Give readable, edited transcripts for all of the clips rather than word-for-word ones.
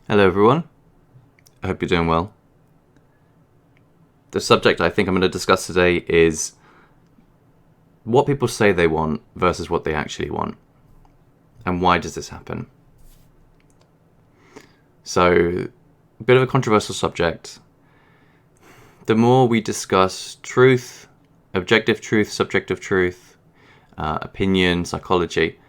Hello, everyone. I hope you're doing well. The subject I think I'm going to discuss today is what people say they want versus what they actually want. And why does this happen? So, a bit of a controversial subject. The more we discuss truth, objective truth, subjective truth, opinion, psychology,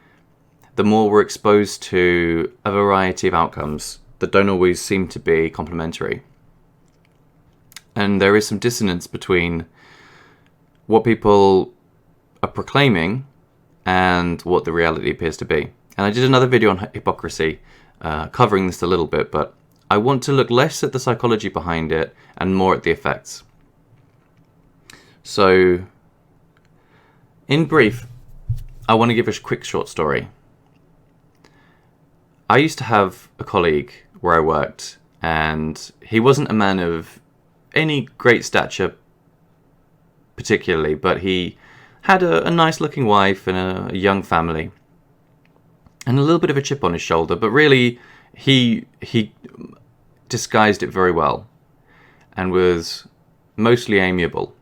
the more we're exposed to a variety of outcomes that don't always seem to be complementary. And there is some dissonance between what people are proclaiming and what the reality appears to be. And I did another video on hypocrisy, covering this a little bit, but I want to look less at the psychology behind it and more at the effects. So, in brief, I want to give a quick short story. I used to have a colleague where I worked, and he wasn't a man of any great stature particularly, but he had a nice looking wife and a young family and a little bit of a chip on his shoulder, but really he disguised it very well and was mostly amiable.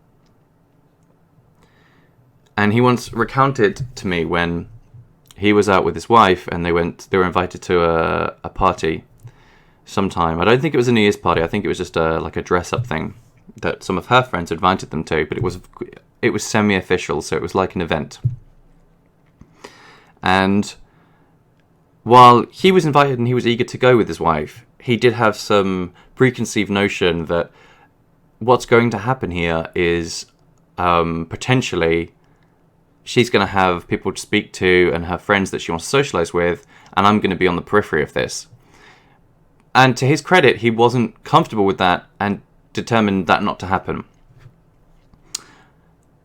And he once recounted to me when he was out with his wife and they were invited to a party sometime. I don't think it was a New Year's party. I think it was just a dress-up thing that some of her friends invited them to, but it was semi-official, so it was like an event. And while he was invited and he was eager to go with his wife, he did have some preconceived notion that what's going to happen here is potentially she's going to have people to speak to and have friends that she wants to socialize with, and I'm going to be on the periphery of this. And to his credit, he wasn't comfortable with that and determined that not to happen.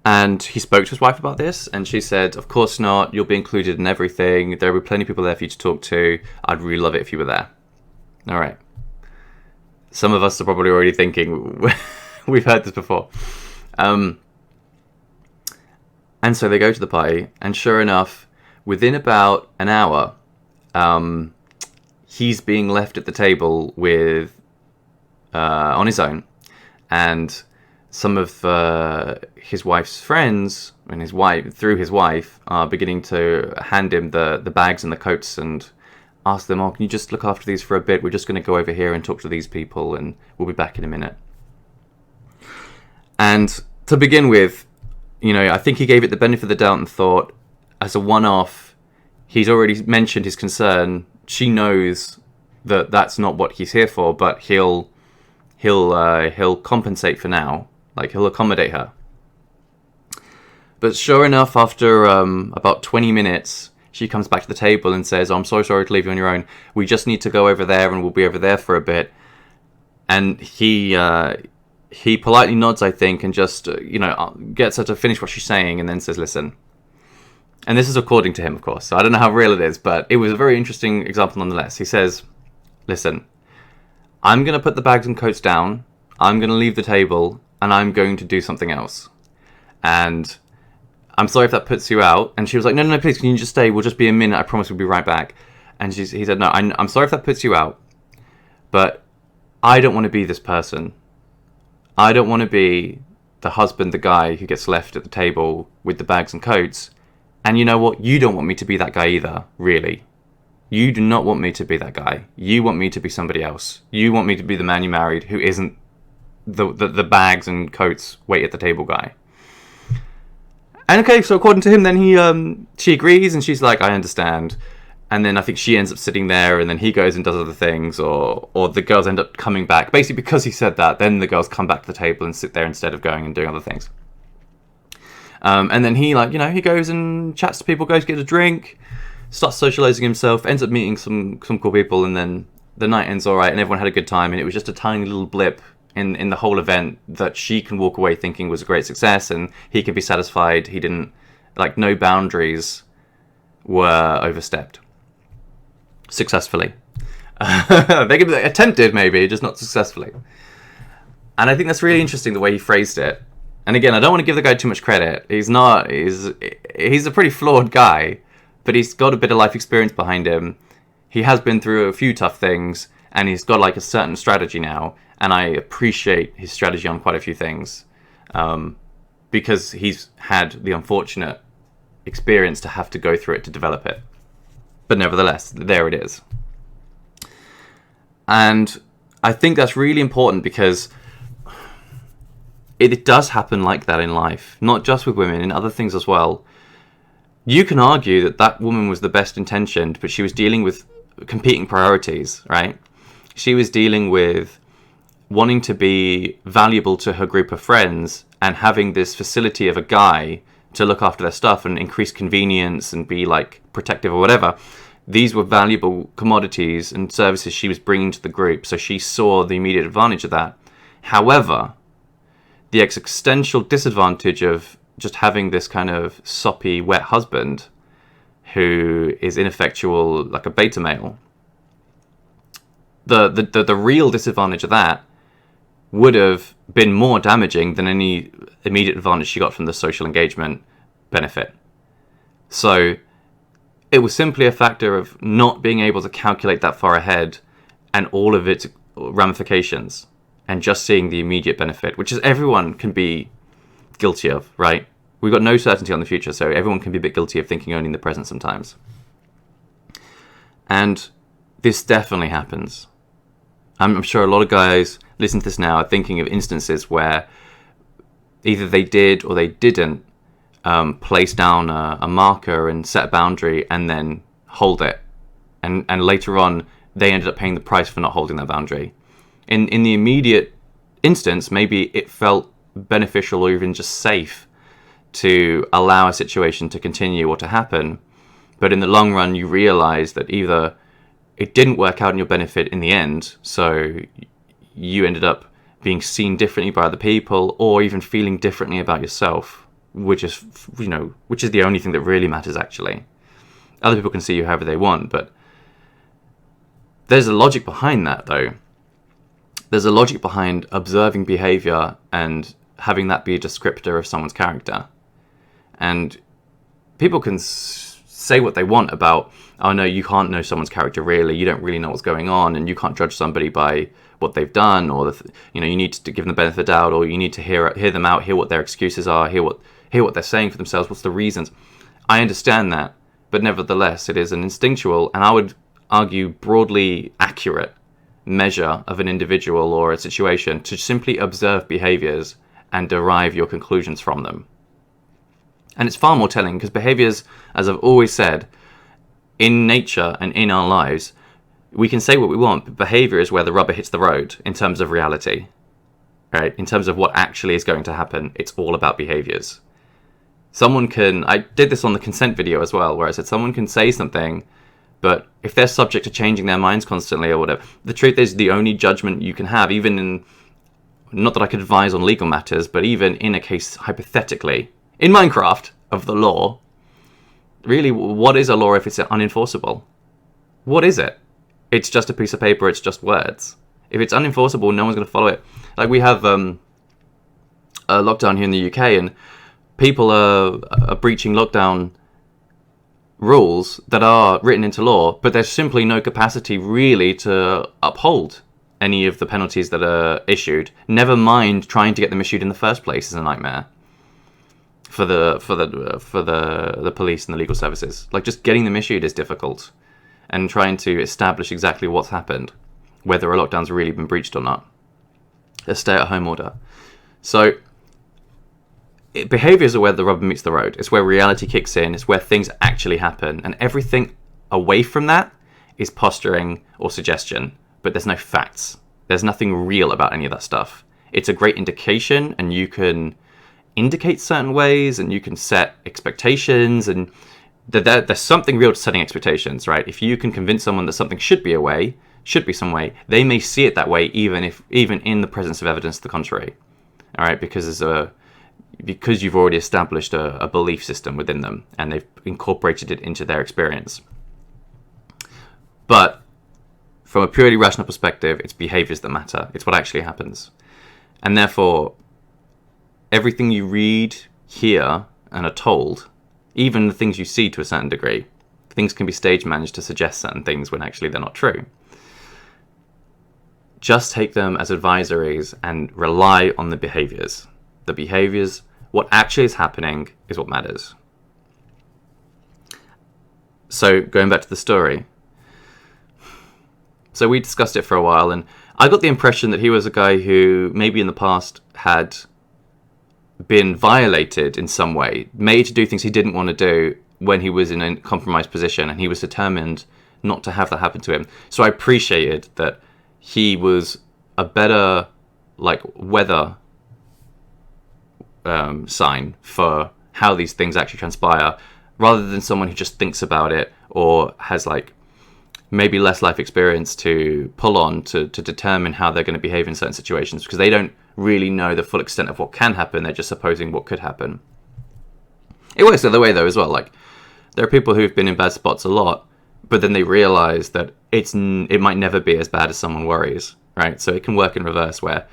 And he spoke to his wife about this, and she said, of course not, you'll be included in everything. There will be plenty of people there for you to talk to. I'd really love it if you were there. All right. Some of us are probably already thinking, we've heard this before. And so they go to the party, and sure enough, within about an hour, he's being left at the table with on his own, and some of his wife's friends and through his wife are beginning to hand him the bags and the coats and ask them, "Oh, can you just look after these for a bit? We're just going to go over here and talk to these people, and we'll be back in a minute." And to begin with, I think he gave it the benefit of the doubt and thought, as a one-off, he's already mentioned his concern. She knows that that's not what he's here for, but he'll compensate for now. Like, he'll accommodate her. But sure enough, after about 20 minutes, she comes back to the table and says, "Oh, I'm so sorry to leave you on your own. We just need to go over there, and we'll be over there for a bit." And he politely nods, I think, and just, gets her to finish what she's saying, and then says, "Listen." And this is according to him, of course, so I don't know how real it is, but it was a very interesting example nonetheless. He says, "Listen, I'm going to put the bags and coats down, I'm going to leave the table, and I'm going to do something else. And I'm sorry if that puts you out." And she was like, no, please, can you just stay? We'll just be a minute, I promise we'll be right back. And he said, "No, I'm sorry if that puts you out, but I don't want to be this person. I don't want to be the husband, the guy who gets left at the table with the bags and coats. And you know what? You don't want me to be that guy either, really. You do not want me to be that guy. You want me to be somebody else. You want me to be the man you married who isn't the bags and coats wait at the table guy." And okay, so according to him, then she agrees, and she's like, "I understand." And then I think she ends up sitting there, and then he goes and does other things, or the girls end up coming back. Basically, because he said that, then the girls come back to the table and sit there instead of going and doing other things. And then he goes and chats to people, goes to get a drink, starts socializing himself, ends up meeting some cool people, and then the night ends all right, and everyone had a good time, and it was just a tiny little blip in the whole event that she can walk away thinking was a great success, and he can be satisfied. He didn't, no boundaries were overstepped. Successfully. They could be attempted, maybe, just not successfully. And I think that's really interesting, the way he phrased it. And again, I don't want to give the guy too much credit. He's a pretty flawed guy, but he's got a bit of life experience behind him. He has been through a few tough things, and he's got like a certain strategy now, and I appreciate his strategy on quite a few things, because he's had the unfortunate experience to have to go through it to develop it. But nevertheless, there it is. And I think that's really important, because it does happen like that in life, not just with women, in other things as well. You can argue that that woman was the best intentioned, but she was dealing with competing priorities, right? She was dealing with wanting to be valuable to her group of friends and having this facility of a guy to look after their stuff and increase convenience and be like protective or whatever. These were valuable commodities and services she was bringing to the group, so she saw the immediate advantage of that. However, the existential disadvantage of just having this kind of soppy, wet husband who is ineffectual like a beta male, the real disadvantage of that would have been more damaging than any immediate advantage she got from the social engagement benefit. So it was simply a factor of not being able to calculate that far ahead and all of its ramifications, and just seeing the immediate benefit, which is everyone can be guilty of, right? We've got no certainty on the future, so everyone can be a bit guilty of thinking only in the present sometimes. And this definitely happens. I'm sure a lot of guys listening to this now are thinking of instances where either they did or they didn't place down a marker and set a boundary and then hold it. And later on, they ended up paying the price for not holding that boundary. In the immediate instance, maybe it felt beneficial or even just safe to allow a situation to continue or to happen. But in the long run, you realize that either it didn't work out in your benefit in the end, so you ended up being seen differently by other people, or even feeling differently about yourself, which is the only thing that really matters, actually. Other people can see you however they want, but there's a logic behind that, though. There's a logic behind observing behavior and having that be a descriptor of someone's character. And people can say what they want about, oh no, you can't know someone's character really, you don't really know what's going on, and you can't judge somebody by what they've done, or you need to give them the benefit of the doubt, or you need to hear them out, hear what their excuses are, hear what they're saying for themselves, what's the reasons. I understand that, but nevertheless, it is an instinctual, and I would argue broadly accurate, measure of an individual or a situation to simply observe behaviors and derive your conclusions from them. And it's far more telling, because behaviors, as I've always said, in nature and in our lives, we can say what we want, but behavior is where the rubber hits the road in terms of reality, right? In terms of what actually is going to happen, it's all about behaviors. I did this on the consent video as well, where I said someone can say something, but if they're subject to changing their minds constantly or whatever, the truth is the only judgment you can have, even in, not that I could advise on legal matters, but even in a case hypothetically, in Minecraft, of the law, really, what is a law if it's unenforceable? What is it? It's just a piece of paper, it's just words. If it's unenforceable, no one's going to follow it. Like, we have a lockdown here in the UK, and people are breaching lockdown rules that are written into law, but there's simply no capacity really to uphold any of the penalties that are issued. Never mind trying to get them issued in the first place is a nightmare for the police and the legal services. Like, just getting them issued is difficult, and trying to establish exactly what's happened, whether a lockdown's really been breached or not. A stay-at-home order. So behaviors are where the rubber meets the road. It's where reality kicks in. It's where things actually happen. And everything away from that is posturing or suggestion. But there's no facts. There's nothing real about any of that stuff. It's a great indication, and you can indicate certain ways, and you can set expectations, and there's something real to setting expectations, right? If you can convince someone that something should be some way, they may see it that way even in the presence of evidence to the contrary. All right, because you've already established a belief system within them, and they've incorporated it into their experience. But from a purely rational perspective, it's behaviors that matter. It's what actually happens. And therefore, everything you read, hear, and are told, even the things you see to a certain degree, things can be stage managed to suggest certain things when actually they're not true. just take them as advisories and rely on the behaviors. The behaviors, what actually is happening, is what matters. So, going back to the story. So we discussed it for a while, and I got the impression that he was a guy who maybe in the past had been violated in some way, made to do things he didn't want to do when he was in a compromised position, and he was determined not to have that happen to him. So I appreciated that he was a better, like, weather sign for how these things actually transpire, rather than someone who just thinks about it or has, like, maybe less life experience to pull on to determine how they're going to behave in certain situations, because they don't really know the full extent of what can happen. They're just supposing what could happen. It works the other way, though, as well. Like, there are people who've been in bad spots a lot, but then they realize that it might never be as bad as someone worries, right? So it can work in reverse, where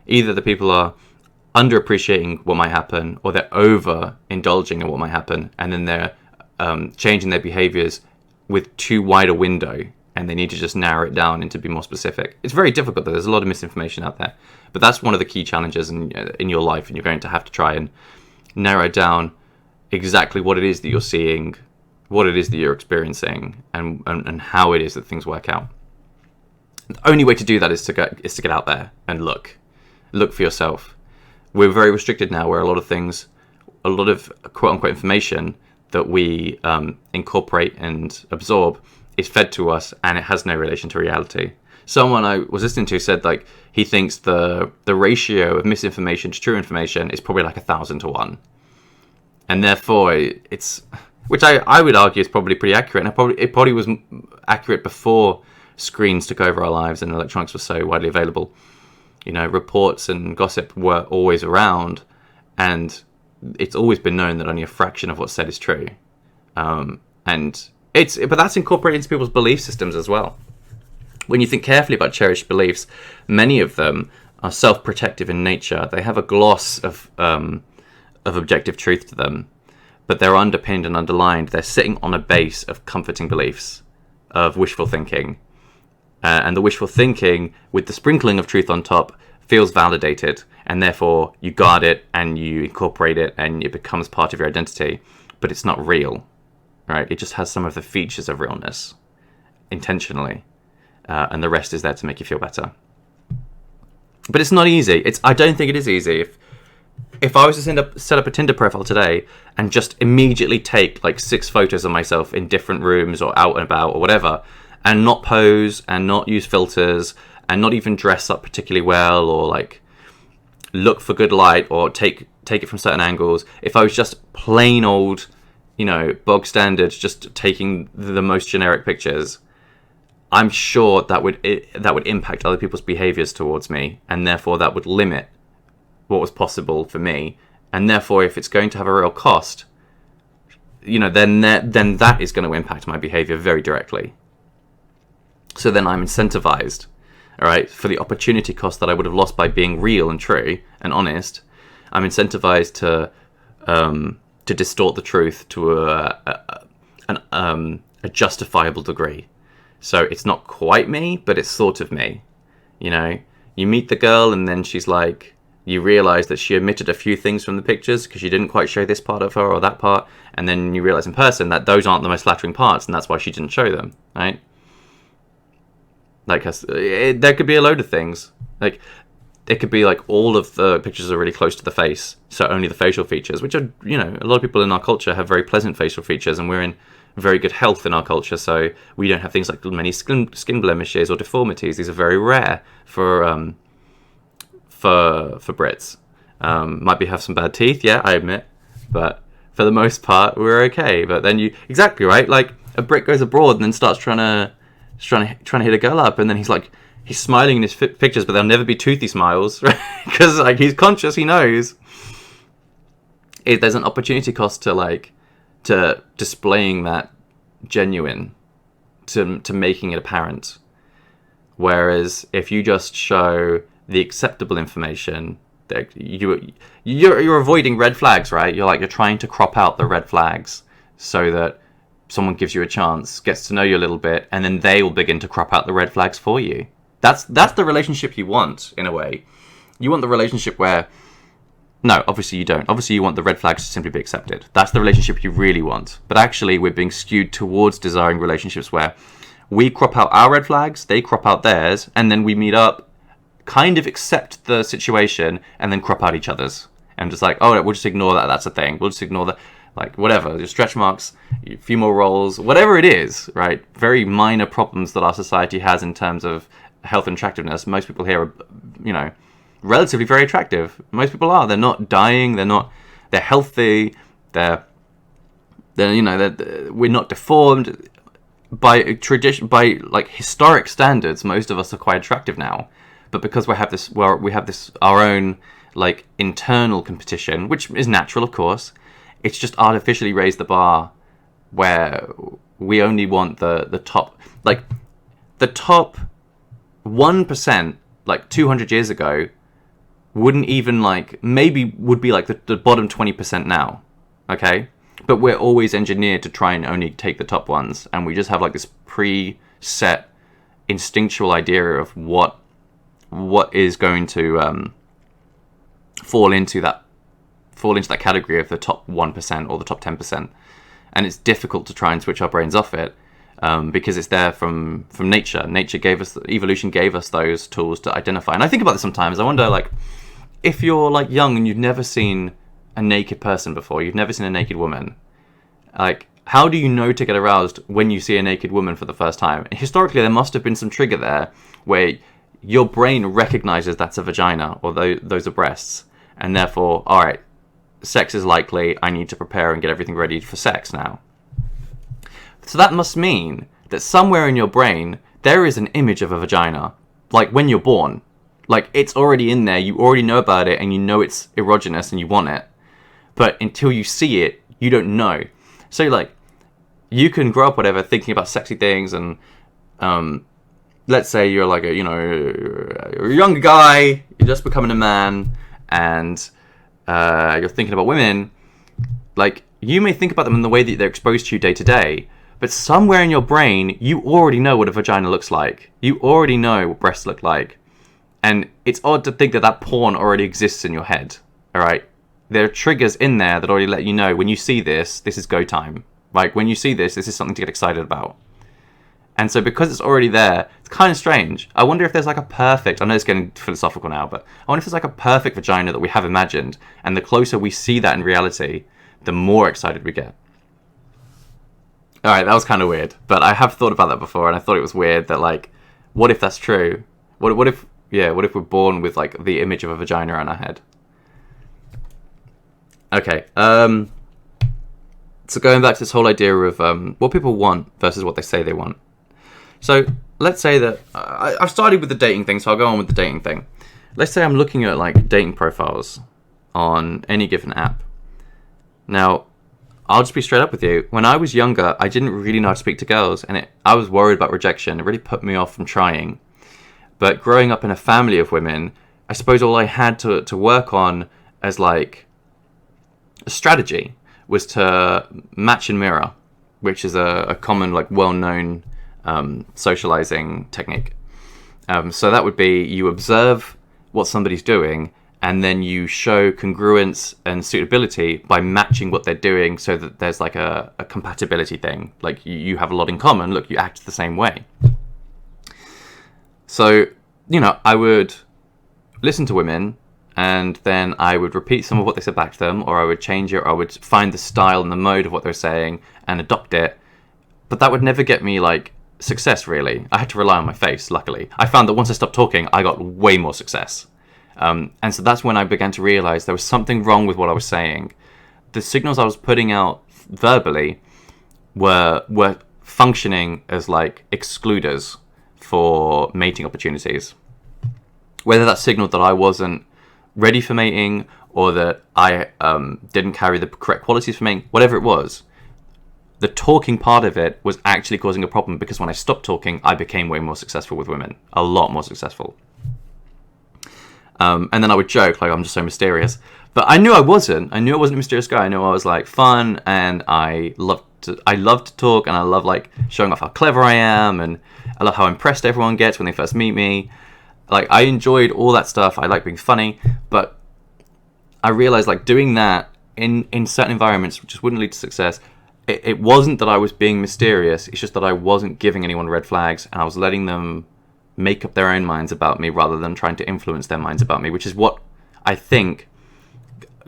either the people are underappreciating what might happen, or they're overindulging in what might happen, and then they're changing their behaviors with too wide a window, and they need to just narrow it down and to be more specific. It's very difficult, though. There's a lot of misinformation out there, but that's one of the key challenges in your life, and you're going to have to try and narrow down exactly what it is that you're seeing, what it is that you're experiencing, and how it is that things work out. The only way to do that is to get out there and look for yourself. We're very restricted now, where a lot of quote unquote information that we incorporate and absorb is fed to us, and it has no relation to reality. Someone I was listening to said, like, he thinks the ratio of misinformation to true information is probably like 1,000 to 1, and therefore it's, which I would argue is probably pretty accurate. And it probably was accurate before screens took over our lives and electronics was so widely available. You know, reports and gossip were always around, and it's always been known that only a fraction of what's said is true. But that's incorporated into people's belief systems as well. When you think carefully about cherished beliefs, many of them are self-protective in nature. They have a gloss of objective truth to them, but they're underpinned and underlined. They're sitting on a base of comforting beliefs, of wishful thinking. And the wishful thinking, with the sprinkling of truth on top, feels validated, and therefore you guard it and you incorporate it and it becomes part of your identity, but it's not real, right? It just has some of the features of realness, intentionally, and the rest is there to make you feel better. But it's not easy. I don't think it is easy. If I was to set up a Tinder profile today and just immediately take like 6 photos of myself in different rooms or out and about or whatever, and not pose and not use filters and not even dress up particularly well or like look for good light or take it from certain angles, if I was just plain old, bog standard, just taking the most generic pictures, I'm sure that would impact other people's behaviors towards me, and therefore that would limit what was possible for me. And therefore, if it's going to have a real cost, then that is going to impact my behavior very directly. So then I'm incentivized, all right, for the opportunity cost that I would have lost by being real and true and honest. I'm incentivized to distort the truth to a justifiable degree. So it's not quite me, but it's sort of me. You meet the girl and then she's like, you realize that she omitted a few things from the pictures because she didn't quite show this part of her or that part, and then you realize in person that those aren't the most flattering parts, and that's why she didn't show them, right? Like, there could be a load of things. Like, it could be like all of the pictures are really close to the face, so only the facial features, which are, a lot of people in our culture have very pleasant facial features, and we're in very good health in our culture, so we don't have things like many skin blemishes or deformities. These are very rare for Brits. Might have some bad teeth, yeah, I admit, but for the most part, we're okay. But then exactly right, like a Brit goes abroad and then starts trying to hit a girl up, and then he's smiling in his pictures, but there'll never be toothy smiles, right? Because like he's conscious, he knows there's an opportunity cost to displaying that genuine, to making it apparent. Whereas if you just show the acceptable information, that you're avoiding red flags, right? You're trying to crop out the red flags so that someone gives you a chance, gets to know you a little bit, and then they will begin to crop out the red flags for you. That's the relationship you want, in a way. You want the relationship where... No, obviously you don't. Obviously you want the red flags to simply be accepted. That's the relationship you really want. But actually we're being skewed towards desiring relationships where we crop out our red flags, they crop out theirs, and then we meet up, kind of accept the situation, and then crop out each other's. And just like, oh, we'll just ignore that, that's a thing. We'll just ignore that, like, whatever, your stretch marks, a few more rolls, whatever it is, right? Very minor problems that our society has in terms of health and attractiveness. Most people here are, you know, relatively very attractive. Most people are. They're not dying. They're healthy. They're you know, we're not deformed. By tradition, by like historic standards, most of us are quite attractive now. But because we have this our own like internal competition, which is natural, of course, it's just artificially raised the bar where we only want the top, like the top 1%, like 200 years ago, wouldn't even like, maybe would be like the bottom 20% now, okay? But we're always engineered to try and only take the top ones, and we just have like this preset instinctual idea of what is going to fall into that category of the top 1% or the top 10%, and it's difficult to try and switch our brains off it. Because it's there from nature. Evolution gave us those tools to identify. And I think about this sometimes. I wonder, like, if you're like young and you've never seen a naked person before, you've never seen a naked woman, like, how do you know to get aroused when you see a naked woman for the first time? Historically, there must have been some trigger there where your brain recognizes that's a vagina or those are breasts, and therefore, all right, sex is likely. I need to prepare and get everything ready for sex now. So that must mean that somewhere in your brain, there is an image of a vagina, like when you're born. Like, it's already in there, you already know about it, and you know it's erogenous and you want it. But until you see it, you don't know. So, like, you can grow up, whatever, thinking about sexy things, and let's say you're like you're a younger guy, you're just becoming a man, and you're thinking about women. Like, you may think about them in the way that they're exposed to you day to day, but somewhere in your brain, you already know what a vagina looks like. You already know what breasts look like. And it's odd to think that porn already exists in your head, all right? There are triggers in there that already let you know, when you see this, this is go time. Like, when you see this is something to get excited about. And so because it's already there, it's kind of strange. I wonder if there's like a perfect, I know it's getting philosophical now, but I wonder if there's like a perfect vagina that we have imagined, and the closer we see that in reality, the more excited we get. All right, that was kind of weird, but I have thought about that before, and I thought it was weird that, like, what if that's true? What if we're born with like the image of a vagina on our head? Okay, so going back to this whole idea of what people want versus what they say they want. So let's say that I've started with the dating thing, so I'll go on with the dating thing. Let's say I'm looking at like dating profiles on any given app. Now, I'll just be straight up with you. When I was younger, I didn't really know how to speak to girls, and I was worried about rejection. It really put me off from trying. But growing up in a family of women, I suppose all I had to work on as like a strategy was to match and mirror, which is a common, like, well-known socializing technique. So that would be, you observe what somebody's doing, and then you show congruence and suitability by matching what they're doing, so that there's like a compatibility thing. Like, you have a lot in common. Look, you act the same way. So, you know, I would listen to women, and then I would repeat some of what they said back to them, or I would change it, or I would find the style and the mode of what they're saying and adopt it. But that would never get me, like, success, really. I had to rely on my face, luckily. I found that once I stopped talking, I got way more success. And so that's when I began to realize there was something wrong with what I was saying. The signals I was putting out verbally were functioning as, like, excluders for mating opportunities. Whether that signaled that I wasn't ready for mating, or that I didn't carry the correct qualities for mating, whatever it was, the talking part of it was actually causing a problem, because when I stopped talking, I became way more successful with women. A lot more successful. And then I would joke, like, I'm just so mysterious. But I knew I wasn't. I knew I wasn't a mysterious guy. I knew I was, like, fun, and I loved I love to talk, and I love like showing off how clever I am, and I love how impressed everyone gets when they first meet me. Like, I enjoyed all that stuff. I like being funny, but I realized like doing that in certain environments just wouldn't lead to success. It wasn't that I was being mysterious. It's just that I wasn't giving anyone red flags, and I was letting them make up their own minds about me rather than trying to influence their minds about me, which is what I think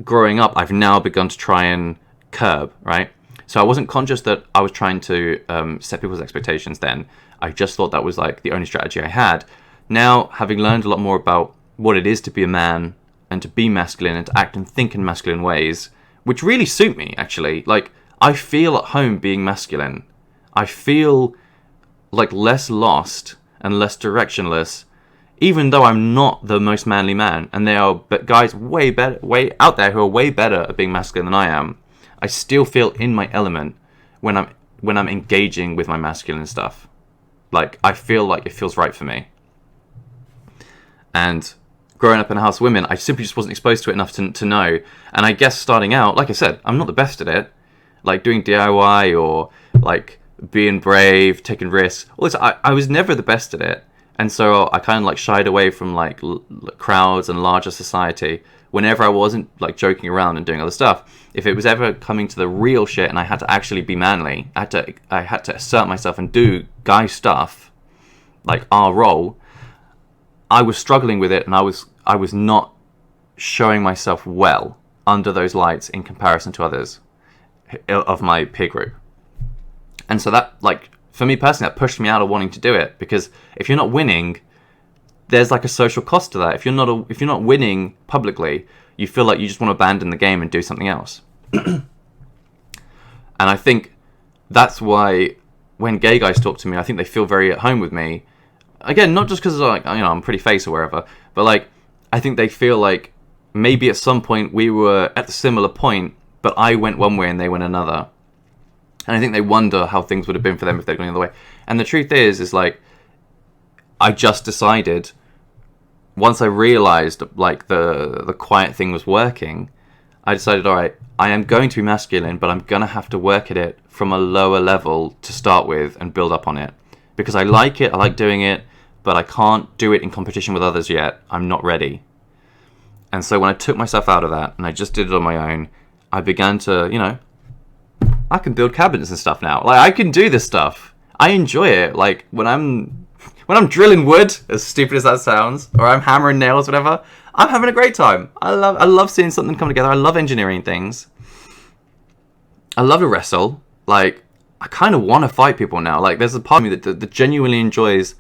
growing up I've now begun to try and curb, right? So I wasn't conscious that I was trying to set people's expectations then. I just thought that was like the only strategy I had. Now, having learned a lot more about what it is to be a man and to be masculine and to act and think in masculine ways, which really suit me, actually. Like, I feel at home being masculine. I feel like less lost and less directionless, even though I'm not the most manly man, and there are guys way out there who are way better at being masculine than I am. I still feel in my element when I'm engaging with my masculine stuff. Like, I feel like it feels right for me. And growing up in a house of women, I simply just wasn't exposed to it enough to know. And I guess starting out, like I said, I'm not the best at it. Like doing DIY or like being brave, taking risks. All this, I was never the best at it. And so I kind of like shied away from like crowds and larger society whenever I wasn't like joking around and doing other stuff. If it was ever coming to the real shit and I had to actually be manly, I had to assert myself and do guy stuff, like our role, I was struggling with it, and I was not showing myself well under those lights in comparison to others of my peer group. And so that, like, for me personally, that pushed me out of wanting to do it, because if you're not winning, there's like a social cost to that. If you're not winning publicly, you feel like you just want to abandon the game and do something else. And I think that's why when gay guys talk to me, I think they feel very at home with me. Again, not just because like, I'm pretty face or wherever, but like I think they feel like maybe at some point we were at the similar point, but I went one way and they went another. And I think they wonder how things would have been for them if they'd gone the other way. And the truth is like, I just decided, once I realized like the quiet thing was working, I decided, all right, I am going to be masculine, but I'm going to have to work at it from a lower level to start with and build up on it. Because I like it, I like doing it, but I can't do it in competition with others yet. I'm not ready. And so when I took myself out of that and I just did it on my own, I began to, I can build cabinets and stuff now. Like, I can do this stuff. I enjoy it. Like, when I'm drilling wood, as stupid as that sounds, or I'm hammering nails, whatever, I'm having a great time. I love seeing something come together. I love engineering things. I love to wrestle. Like, I kind of want to fight people now. Like, there's a part of me that genuinely enjoys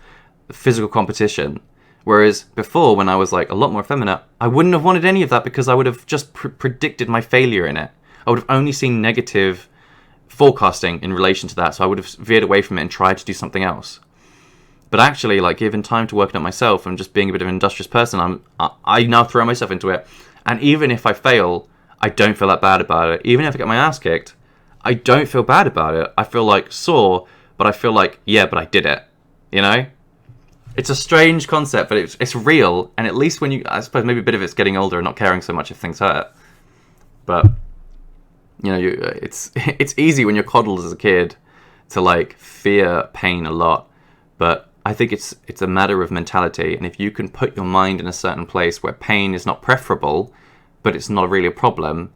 physical competition. Whereas before, when I was like a lot more effeminate, I wouldn't have wanted any of that, because I would have just predicted my failure in it. I would have only seen negative forecasting in relation to that. So I would have veered away from it and tried to do something else. But actually, like, given time to working on myself and just being a bit of an industrious person, I now throw myself into it. And even if I fail, I don't feel that bad about it. Even if I get my ass kicked, I don't feel bad about it. I feel like sore, but I feel like, yeah, but I did it. It's a strange concept, but it's real. And at least when I suppose maybe a bit of it's getting older and not caring so much if things hurt. But, it's easy when you're coddled as a kid to like fear pain a lot. But I think it's a matter of mentality. And if you can put your mind in a certain place where pain is not preferable, but it's not really a problem,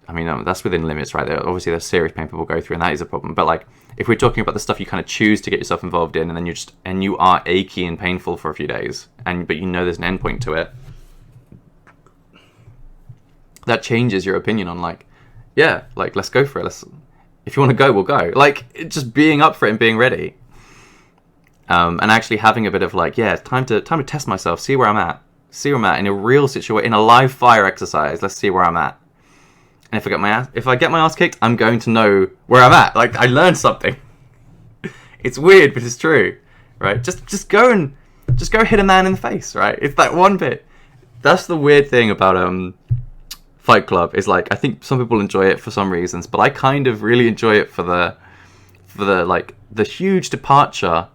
I mean, that's within limits, right? Obviously, there's serious pain people go through, and that is a problem. But like, if we're talking about the stuff you kind of choose to get yourself involved in, and then you are achy and painful for a few days, but there's an endpoint to it, that changes your opinion on like, yeah, like, let's go for it. If you want to go, we'll go. Like, just being up for it and being ready, and actually having a bit of like, yeah, it's time to test myself, see where I'm at in a real situation, in a live fire exercise. Let's see where I'm at. And if I get my ass kicked, I'm going to know where I'm at. Like, I learned something. It's weird, but it's true, right? Just go hit a man in the face, right? It's that one bit. That's the weird thing about Fight Club, is like, I think some people enjoy it for some reasons, but I kind of really enjoy it for the like the huge departure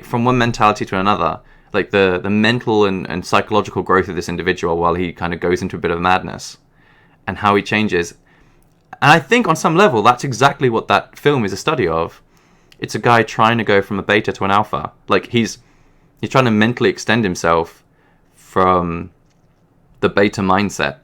from one mentality to another, like the mental and psychological growth of this individual while he kind of goes into a bit of madness. And how he changes. And I think on some level, that's exactly what that film is a study of. It's a guy trying to go from a beta to an alpha. Like, he's trying to mentally extend himself from the beta mindset.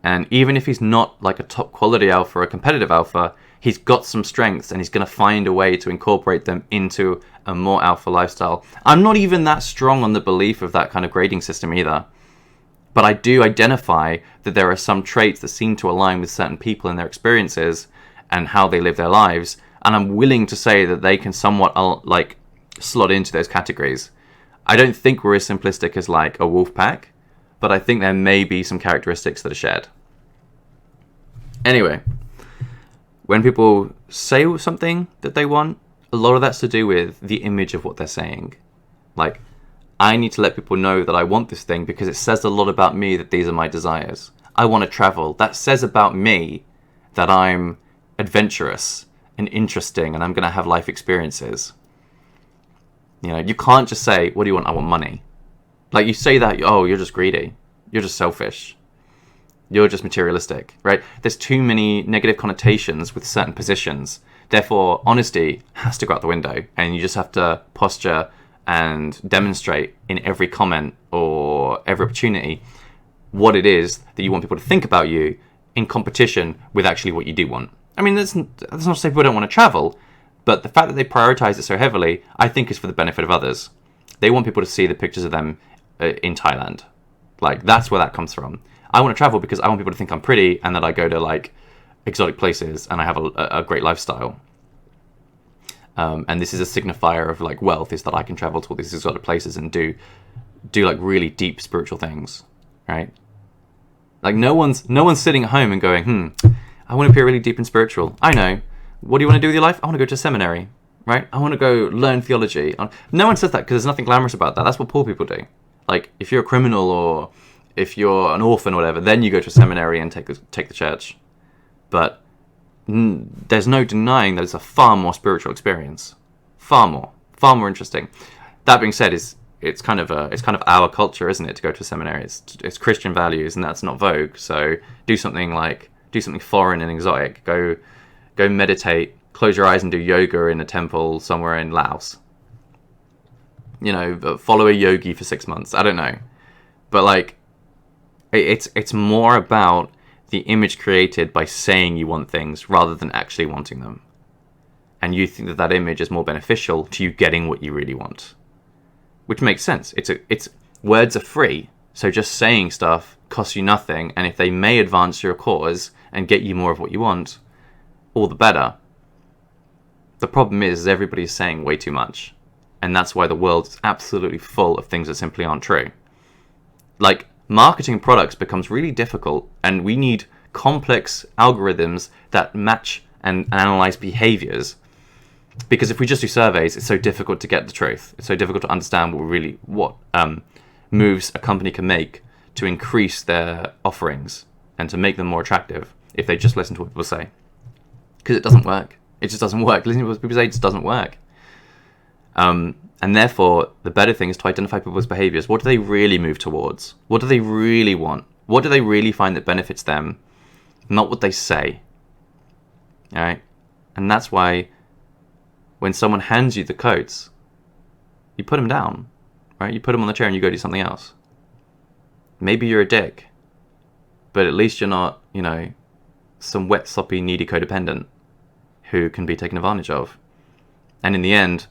And even if he's not like a top quality alpha or a competitive alpha, he's got some strengths and he's going to find a way to incorporate them into a more alpha lifestyle. I'm not even that strong on the belief of that kind of grading system either. But I do identify that there are some traits that seem to align with certain people and their experiences and how they live their lives. And I'm willing to say that they can somewhat like slot into those categories. I don't think we're as simplistic as like a wolf pack, but I think there may be some characteristics that are shared. Anyway, when people say something that they want, a lot of that's to do with the image of what they're saying. Like, I need to let people know that I want this thing because it says a lot about me that these are my desires. I want to travel. That says about me that I'm adventurous and interesting and I'm going to have life experiences. You know, you can't just say, what do you want? I want money. Like, you say that, oh, you're just greedy. You're just selfish. You're just materialistic, right? There's too many negative connotations with certain positions. Therefore, honesty has to go out the window. And you just have to posture and demonstrate in every comment or every opportunity what it is that you want people to think about you in competition with actually what you do want. I mean, that's not to say people don't want to travel, but the fact that they prioritize it so heavily, I think, is for the benefit of others. They want people to see the pictures of them in Thailand. Like, that's where that comes from. I want to travel because I want people to think I'm pretty and that I go to, like, exotic places and I have a great lifestyle. And this is a signifier of, like, wealth, is that I can travel to all these exotic places and do like, really deep spiritual things, right? Like, no one's sitting at home and going, I want to be really deep and spiritual. I know. What do you want to do with your life? I want to go to seminary, right? I want to go learn theology. No one says that because there's nothing glamorous about that. That's what poor people do. Like, if you're a criminal or if you're an orphan or whatever, then you go to a seminary and take the church. But there's no denying that it's a far more spiritual experience. Far more interesting. That being said, it's kind of our culture, isn't it, to go to a seminary? It's Christian values, and that's not vogue. So do something foreign and exotic. Go meditate, close your eyes and do yoga in a temple somewhere in Laos. You know, follow a yogi for 6 months. I don't know. But, like, it's more about the image created by saying you want things rather than actually wanting them. And you think that image is more beneficial to you getting what you really want. Which makes sense. It's words are free. So just saying stuff costs you nothing. And if they may advance your cause and get you more of what you want, all the better. The problem is everybody's saying way too much. And that's why the world is absolutely full of things that simply aren't true. Like, marketing products becomes really difficult, and we need complex algorithms that match and analyze behaviors. Because if we just do surveys, it's so difficult to get the truth. It's so difficult to understand what moves a company can make to increase their offerings and to make them more attractive if they just listen to what people say. Because it doesn't work. It just doesn't work. Listening to what people say just doesn't work. And therefore, the better thing is to identify people's behaviors. What do they really move towards? What do they really want? What do they really find that benefits them? Not what they say. All right? And that's why when someone hands you the coats, you put them down, right? You put them on the chair and you go do something else. Maybe you're a dick, but at least you're not, you know, some wet, sloppy, needy codependent who can be taken advantage of. And in the end,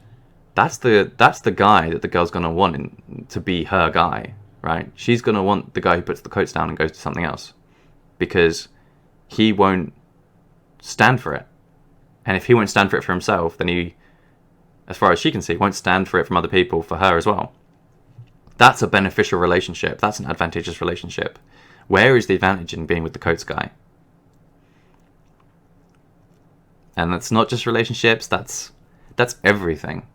that's the guy that the girl's going to want to be her guy, right? She's going to want the guy who puts the coats down and goes to something else because he won't stand for it. And if he won't stand for it for himself, then he, as far as she can see, won't stand for it from other people for her as well. That's a beneficial relationship. That's an advantageous relationship. Where is the advantage in being with the coats guy? And that's not just relationships, that's everything.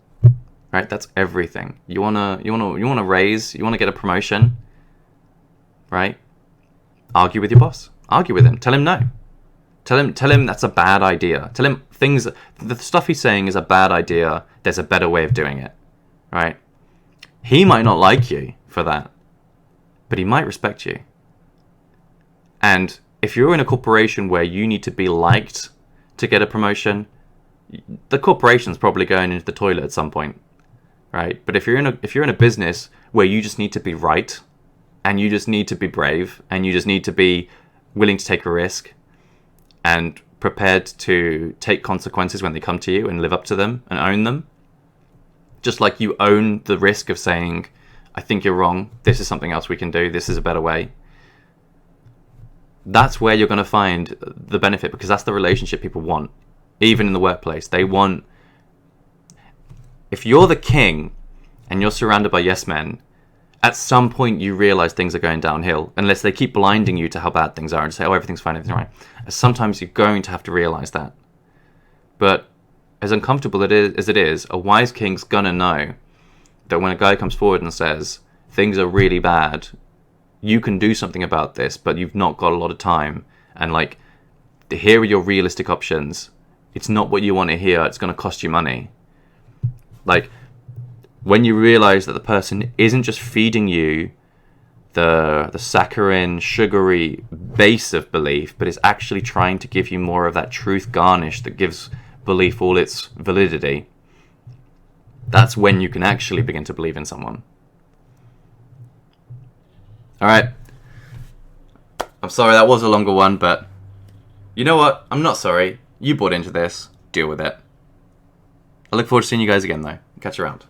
Right? That's everything. You wanna raise, you wanna get a promotion, right? Argue with your boss. Argue with him. Tell him no. Tell him that's a bad idea. Tell him the stuff he's saying is a bad idea. There's a better way of doing it. Right? He might not like you for that, but he might respect you. And if you're in a corporation where you need to be liked to get a promotion, the corporation's probably going into the toilet at some point, right? But if you're in a business where you just need to be right, and you just need to be brave, and you just need to be willing to take a risk, and prepared to take consequences when they come to you and live up to them and own them, just like you own the risk of saying, I think you're wrong, this is something else we can do, this is a better way. That's where you're going to find the benefit, because that's the relationship people want, even in the workplace. They want, if you're the king and you're surrounded by yes men, at some point you realize things are going downhill, unless they keep blinding you to how bad things are and say, oh, everything's fine, everything's right. Sometimes you're going to have to realize that. But as uncomfortable as it is, a wise king's gonna know that when a guy comes forward and says, things are really bad, you can do something about this, but you've not got a lot of time, and like, here are your realistic options. It's not what you want to hear, it's going to cost you money. Like, when you realize that the person isn't just feeding you the saccharine, sugary base of belief, but is actually trying to give you more of that truth garnish that gives belief all its validity, that's when you can actually begin to believe in someone. Alright. I'm sorry that was a longer one, but you know what? I'm not sorry. You bought into this. Deal with it. I look forward to seeing you guys again, though. Catch you around.